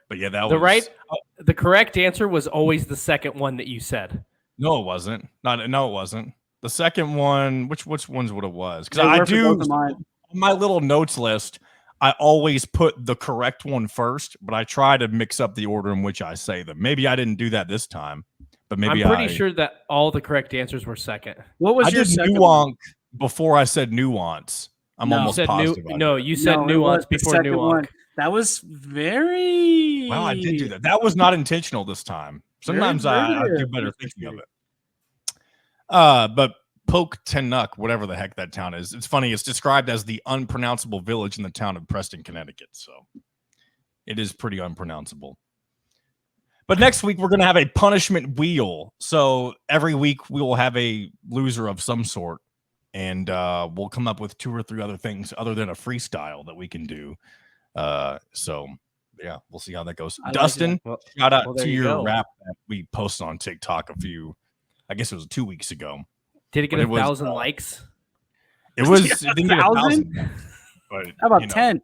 But yeah, the correct answer was always the second one that you said. No, it wasn't. No, it wasn't. The second one, which one's what it was? Because I do on my little notes list, I always put the correct one first, but I try to mix up the order in which I say them. Maybe I didn't do that this time, but maybe I'm pretty sure that all the correct answers were second. What was your second one? Before I said nuance. I'm almost positive. You said nuance before nuance. That was very. Wow, I did do that. That was not intentional this time. Sometimes I do better thinking of it. But Poke Tanuk, whatever the heck that town is. It's funny. It's described as the unpronounceable village in the town of Preston, Connecticut. So it is pretty unpronounceable. But next week, we're going to have a punishment wheel. So every week, we will have a loser of some sort. And we'll come up with 2 or 3 other things other than a freestyle that we can do. So, yeah, we'll see how that goes. Dustin, shout out to your rap that we posted on TikTok I guess it was 2 weeks ago. Did it get 1,000 likes? It didn't get 1,000. But how about 10?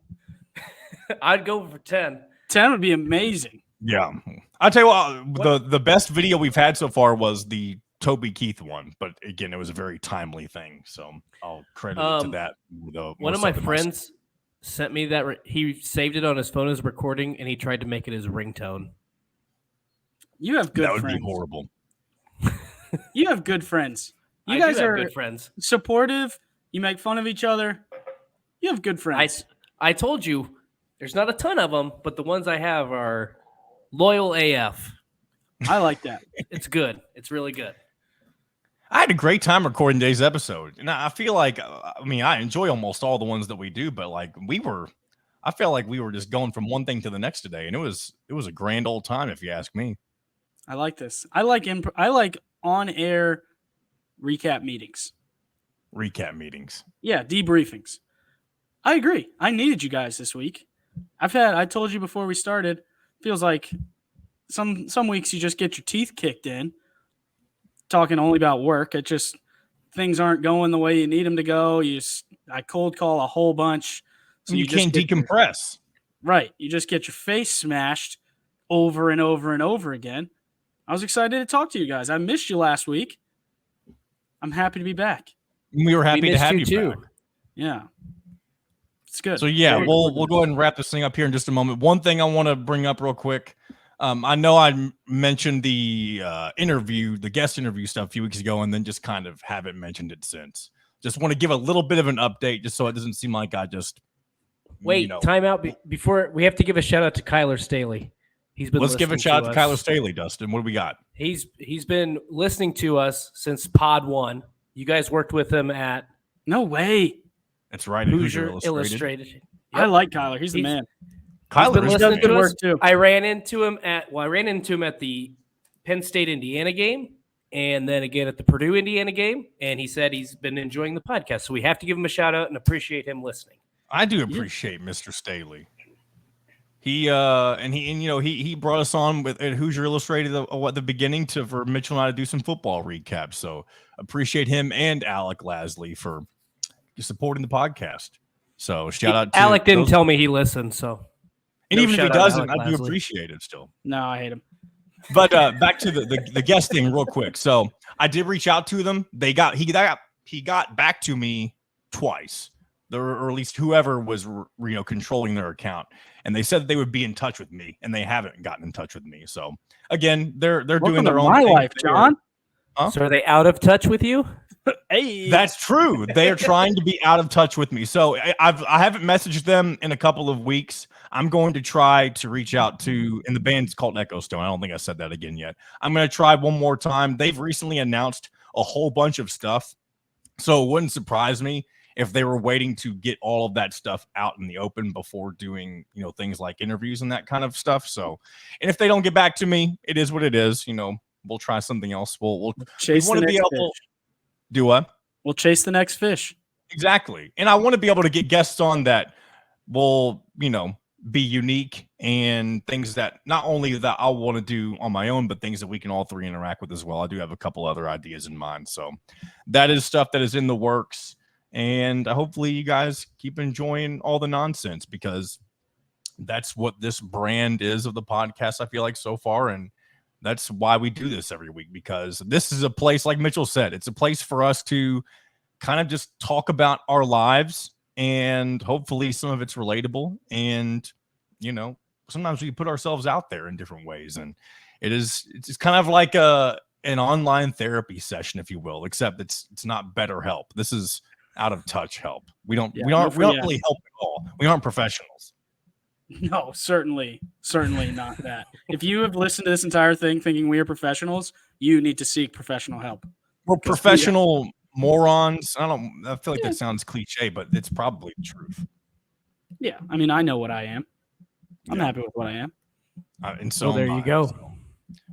I'd go for 10. 10 would be amazing. Yeah. I'll tell you what, the best video we've had so far was the Toby Keith one, but again, it was a very timely thing, so I'll credit it to that. One of my friends sent me that he saved it on his phone as recording, and he tried to make it his ringtone. You have good friends. That would be horrible. You have good friends. You guys are good friends. Supportive. You make fun of each other. You have good friends. I told you, there's not a ton of them, but the ones I have are loyal AF. I like that. It's good. It's really good. I had a great time recording today's episode, and I feel like, I enjoy almost all the ones that we do, but I felt like we were just going from one thing to the next today, and it was a grand old time, if you ask me. I like this. I like on-air recap meetings. Yeah, debriefings. I agree. I needed you guys this week. I told you before we started, feels like some weeks you just get your teeth kicked in. Talking only about work. It just things aren't going the way you need them to go. I cold call a whole bunch. So you can't decompress. Right. You just get your face smashed over and over and over again. I was excited to talk to you guys. I missed you last week. I'm happy to be back. We were happy to have you too. back. Yeah. It's good. So yeah, we'll go ahead and wrap this thing up here in just a moment. One thing I want to bring up real quick. I know I mentioned the guest interview stuff a few weeks ago, and then just kind of haven't mentioned it since. Just want to give a little bit of an update, just so it doesn't seem like I just time out before we have to give a shout out to Kyler Staley. Let's give a shout out to Kyler Staley, Dustin. What do we got? He's been listening to us since Pod 1. You guys worked with him at No way. That's right. Hoosier Illustrated. Yep. I like Kyler. He's the man. Kyler listening to us too. I ran into him at the Penn State Indiana game, and then again at the Purdue Indiana game, and he said he's been enjoying the podcast. So we have to give him a shout out and appreciate him listening. I do appreciate Mr. Staley. He brought us on at Hoosier Illustrated at the beginning for Mitchell and I to do some football recaps. So appreciate him and Alec Lasley for supporting the podcast. So shout out to Alec didn't those- tell me he listened, so. And no even if he shout out to doesn't, Alec I do Lasley. appreciate it still. No, I hate him. But back to the guest thing real quick. So I did reach out to them. He got back to me twice. Or at least whoever was controlling their account, and they said that they would be in touch with me, and they haven't gotten in touch with me. So again, they're doing their own my thing. life, John. Huh? So are they out of touch with you? Hey, That's true. They are trying to be out of touch with me. So I haven't messaged them in a couple of weeks. I'm going to try to reach out to, and the band's called Echo Stone. I don't think I said that again yet. I'm going to try one more time. They've recently announced a whole bunch of stuff, so it wouldn't surprise me if they were waiting to get all of that stuff out in the open before doing, things like interviews and that kind of stuff. So, and if they don't get back to me, it is what it is. We'll try something else. We'll chase want the to be next able fish. do what? We'll chase the next fish. Exactly. And I want to be able to get guests on that will, be unique and things that not only that I want to do on my own, but things that we can all three interact with as well. I do have a couple other ideas in mind. So that is stuff that is in the works. And hopefully you guys keep enjoying all the nonsense, because that's what this brand is of the podcast, I feel like, so far. And that's why we do this every week, because this is a place, like Mitchell said, it's a place for us to kind of just talk about our lives, and hopefully some of it's relatable. And, sometimes we put ourselves out there in different ways. And it's kind of like an online therapy session, if you will, except it's not BetterHelp. This is out of touch help. We don't really help at all. We aren't professionals. No, certainly not that. If you have listened to this entire thing thinking we are professionals, you need to seek professional help. We're professional morons. I feel like that sounds cliche, but it's probably the truth. Yeah, I mean, I know what I am. I'm Yeah. happy with what I am. And so there you go.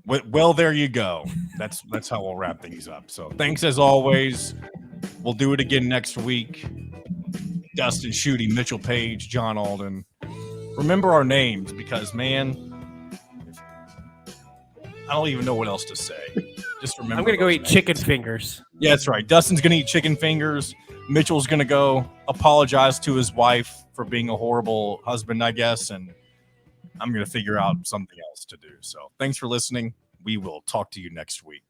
Well, there you go. That's how we'll wrap things up. So thanks as always. We'll do it again next week. Dustin Shooty, Mitchell Page, John Alden. Remember our names, because, man, I don't even know what else to say. Just remember. I'm going to go eat names. chicken fingers. Yeah, that's right. Dustin's going to eat chicken fingers. Mitchell's going to go apologize to his wife for being a horrible husband, I guess. And I'm going to figure out something else to do. So thanks for listening. We will talk to you next week.